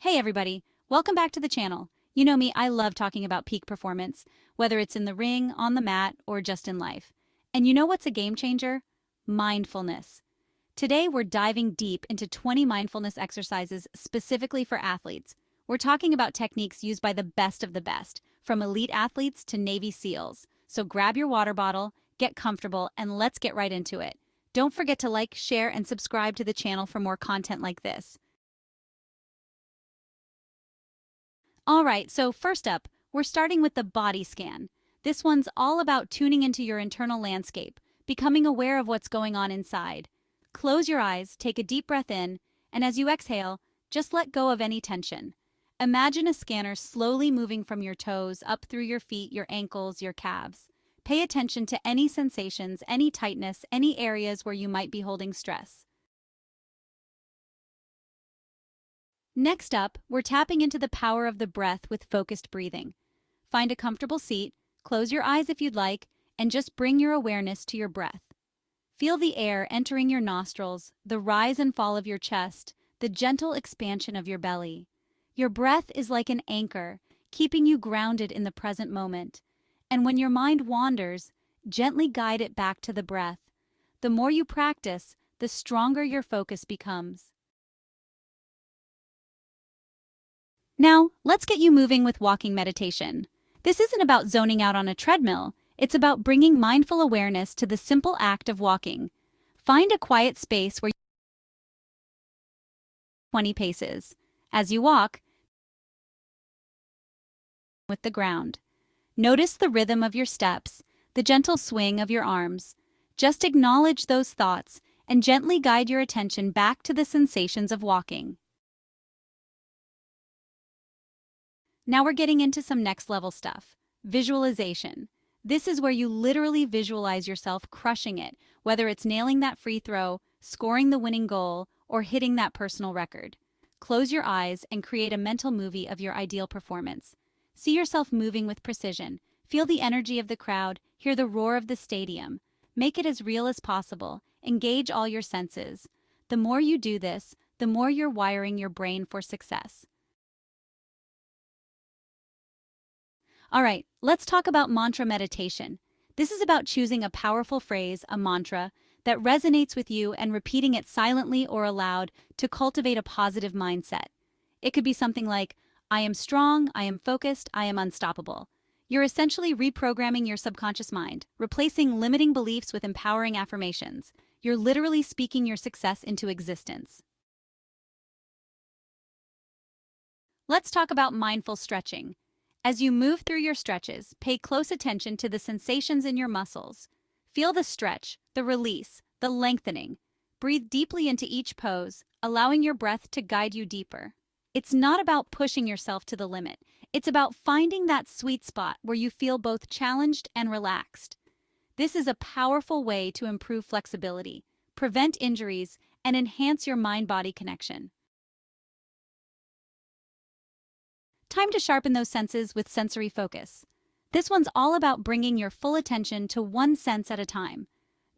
Hey everybody, welcome back to the channel. You know me, I love talking about peak performance, whether it's in the ring, on the mat, or just in life. And you know what's a game changer? Mindfulness. Today we're diving deep into 20 mindfulness exercises specifically for athletes. We're talking about techniques used by the best of the best, from elite athletes to Navy SEALs. So grab your water bottle, get comfortable, and let's get right into it. Don't forget to like, share, and subscribe to the channel for more content like this. All right, so first up, we're starting with the body scan. This one's all about tuning into your internal landscape, becoming aware of what's going on inside. Close your eyes, take a deep breath in, and as you exhale, just let go of any tension. Imagine a scanner slowly moving from your toes up through your feet, your ankles, your calves. Pay attention to any sensations, any tightness, any areas where you might be holding stress. Next up, we're tapping into the power of the breath with focused breathing. Find a comfortable seat, close your eyes if you'd like, and just bring your awareness to your breath. Feel the air entering your nostrils, the rise and fall of your chest, the gentle expansion of your belly. Your breath is like an anchor, keeping you grounded in the present moment. And when your mind wanders, gently guide it back to the breath. The more you practice, the stronger your focus becomes. Now, let's get you moving with walking meditation. This isn't about zoning out on a treadmill, it's about bringing mindful awareness to the simple act of walking. Find a quiet space where you 20 paces. As you walk, with the ground. Notice the rhythm of your steps, the gentle swing of your arms. Just acknowledge those thoughts and gently guide your attention back to the sensations of walking. Now we're getting into some next level stuff. Visualization. This is where you literally visualize yourself crushing it, whether it's nailing that free throw, scoring the winning goal, or hitting that personal record. Close your eyes and create a mental movie of your ideal performance. See yourself moving with precision. Feel the energy of the crowd, hear the roar of the stadium. Make it as real as possible. Engage all your senses. The more you do this, the more you're wiring your brain for success. All right, let's talk about mantra meditation. This is about choosing a powerful phrase, a mantra, that resonates with you and repeating it silently or aloud to cultivate a positive mindset. It could be something like, I am strong, I am focused, I am unstoppable. You're essentially reprogramming your subconscious mind, replacing limiting beliefs with empowering affirmations. You're literally speaking your success into existence. Let's talk about mindful stretching. As you move through your stretches, pay close attention to the sensations in your muscles. Feel the stretch, the release, the lengthening. Breathe deeply into each pose, allowing your breath to guide you deeper. It's not about pushing yourself to the limit. It's about finding that sweet spot where you feel both challenged and relaxed. This is a powerful way to improve flexibility, prevent injuries, and enhance your mind-body connection. Time to sharpen those senses with sensory focus. This one's all about bringing your full attention to one sense at a time.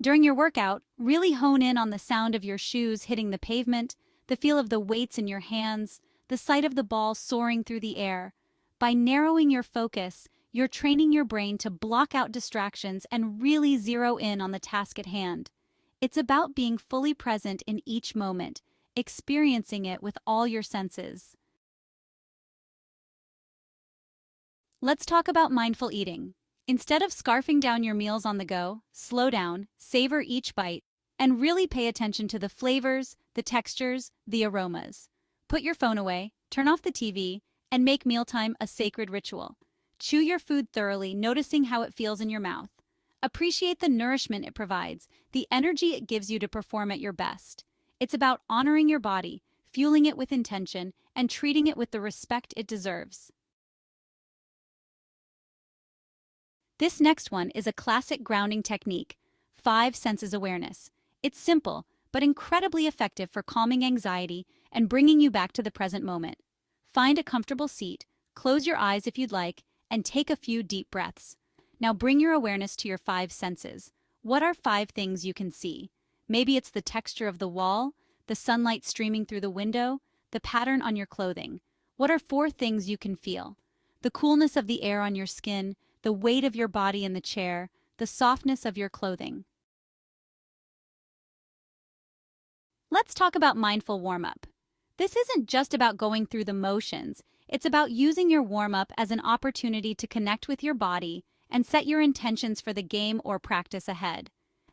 During your workout, really hone in on the sound of your shoes hitting the pavement, the feel of the weights in your hands, the sight of the ball soaring through the air. By narrowing your focus, you're training your brain to block out distractions and really zero in on the task at hand. It's about being fully present in each moment, experiencing it with all your senses. Let's talk about mindful eating. Instead of scarfing down your meals on the go, slow down, savor each bite, and really pay attention to the flavors, the textures, the aromas. Put your phone away, turn off the TV, and make mealtime a sacred ritual. Chew your food thoroughly, noticing how it feels in your mouth. Appreciate the nourishment it provides, the energy it gives you to perform at your best. It's about honoring your body, fueling it with intention, and treating it with the respect it deserves. This next one is a classic grounding technique, 5 senses awareness. It's simple, but incredibly effective for calming anxiety and bringing you back to the present moment. Find a comfortable seat, close your eyes if you'd like, and take a few deep breaths. Now bring your awareness to your 5 senses. What are 5 things you can see? Maybe it's the texture of the wall, the sunlight streaming through the window, the pattern on your clothing. What are 4 things you can feel? The coolness of the air on your skin, the weight of your body in the chair, the softness of your clothing. Let's talk about mindful warm-up. This isn't just about going through the motions, it's about using your warm-up as an opportunity to connect with your body and set your intentions for the game or practice ahead.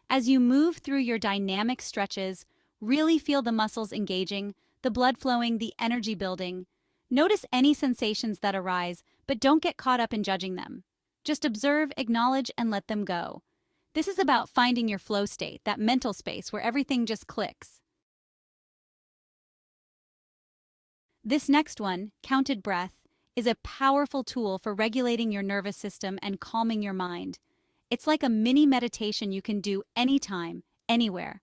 As you move through your dynamic stretches, really feel the muscles engaging, the blood flowing, the energy building. Notice any sensations that arise, but don't get caught up in judging them. Just observe, acknowledge, and let them go. This is about finding your flow state, that mental space where everything just clicks. This next one, counted breath, is a powerful tool for regulating your nervous system and calming your mind. It's like a mini meditation you can do anytime, anywhere.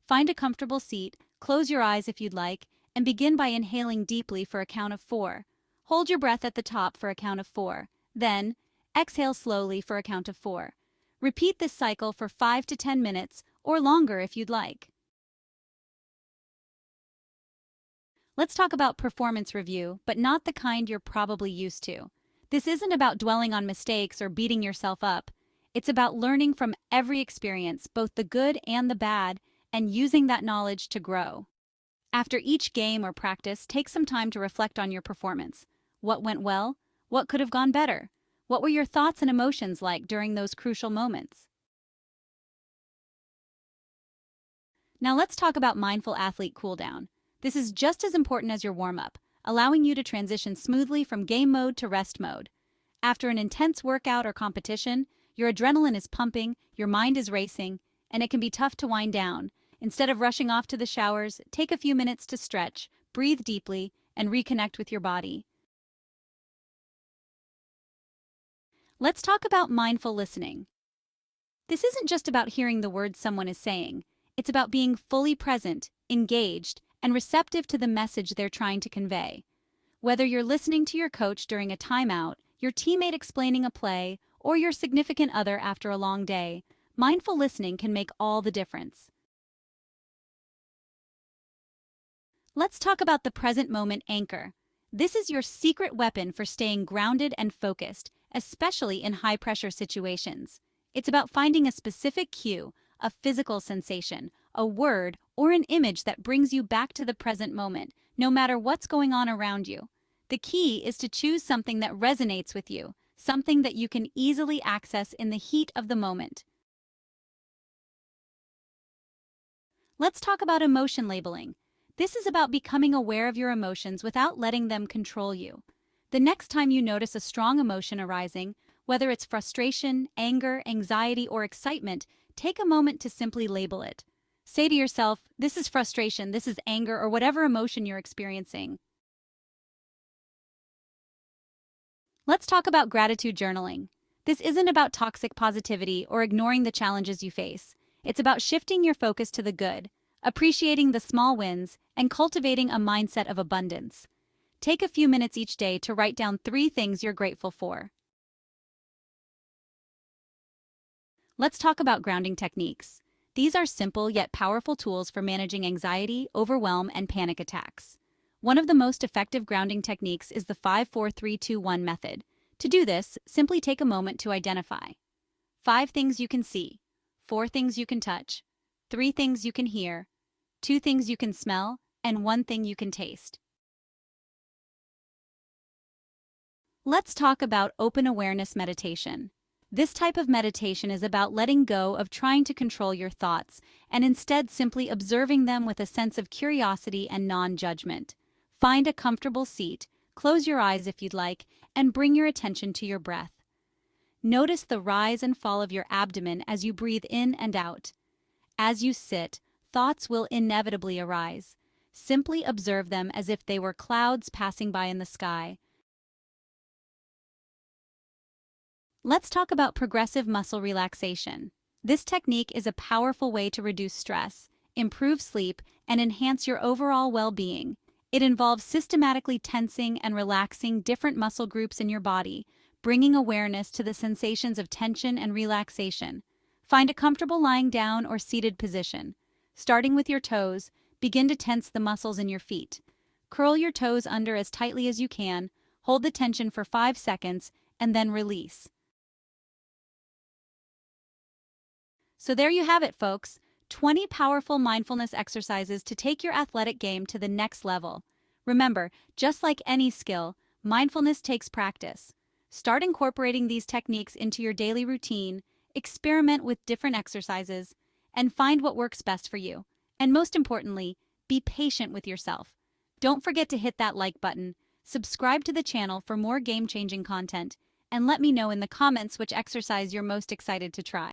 Find a comfortable seat, close your eyes if you'd like, and begin by inhaling deeply for a count of 4. Hold your breath at the top for a count of 4. Then, exhale slowly for a count of 4. Repeat this cycle for 5 to 10 minutes, or longer if you'd like. Let's talk about performance review, but not the kind you're probably used to. This isn't about dwelling on mistakes or beating yourself up. It's about learning from every experience, both the good and the bad, and using that knowledge to grow. After each game or practice, take some time to reflect on your performance. What went well? What could have gone better? What were your thoughts and emotions like during those crucial moments? Now let's talk about mindful athlete cooldown. This is just as important as your warm-up, allowing you to transition smoothly from game mode to rest mode. After an intense workout or competition, your adrenaline is pumping, your mind is racing, and it can be tough to wind down. Instead of rushing off to the showers, take a few minutes to stretch, breathe deeply, and reconnect with your body. Let's talk about mindful listening. This isn't just about hearing the words someone is saying. It's about being fully present, engaged, and receptive to the message they're trying to convey. Whether you're listening to your coach during a timeout, your teammate explaining a play, or your significant other after a long day, mindful listening can make all the difference. Let's talk about the present moment anchor. This is your secret weapon for staying grounded and focused, especially in high-pressure situations. It's about finding a specific cue, a physical sensation, a word, or an image that brings you back to the present moment, no matter what's going on around you. The key is to choose something that resonates with you, something that you can easily access in the heat of the moment. Let's talk about emotion labeling. This is about becoming aware of your emotions without letting them control you. The next time you notice a strong emotion arising, whether it's frustration, anger, anxiety, or excitement, take a moment to simply label it. Say to yourself, this is frustration, this is anger, or whatever emotion you're experiencing. Let's talk about gratitude journaling. This isn't about toxic positivity or ignoring the challenges you face. It's about shifting your focus to the good, appreciating the small wins, and cultivating a mindset of abundance. Take a few minutes each day to write down 3 things you're grateful for. Let's talk about grounding techniques. These are simple yet powerful tools for managing anxiety, overwhelm, and panic attacks. One of the most effective grounding techniques is the 5-4-3-2-1 method. To do this, simply take a moment to identify 5 things you can see, 4 things you can touch, 3 things you can hear, 2 things you can smell, and 1 thing you can taste. Let's talk about open awareness meditation. This type of meditation is about letting go of trying to control your thoughts and instead simply observing them with a sense of curiosity and non-judgment. Find a comfortable seat, close your eyes if you'd like, and bring your attention to your breath. Notice the rise and fall of your abdomen as you breathe in and out. As you sit, thoughts will inevitably arise. Simply observe them as if they were clouds passing by in the sky. Let's talk about progressive muscle relaxation. This technique is a powerful way to reduce stress, improve sleep, and enhance your overall well-being. It involves systematically tensing and relaxing different muscle groups in your body, bringing awareness to the sensations of tension and relaxation. Find a comfortable lying down or seated position. Starting with your toes, begin to tense the muscles in your feet. Curl your toes under as tightly as you can, hold the tension for 5 seconds, and then release. So there you have it, folks. 20 powerful mindfulness exercises to take your athletic game to the next level. Remember, just like any skill, mindfulness takes practice. Start incorporating these techniques into your daily routine, experiment with different exercises, and find what works best for you. And most importantly, be patient with yourself. Don't forget to hit that like button, subscribe to the channel for more game-changing content, and let me know in the comments which exercise you're most excited to try.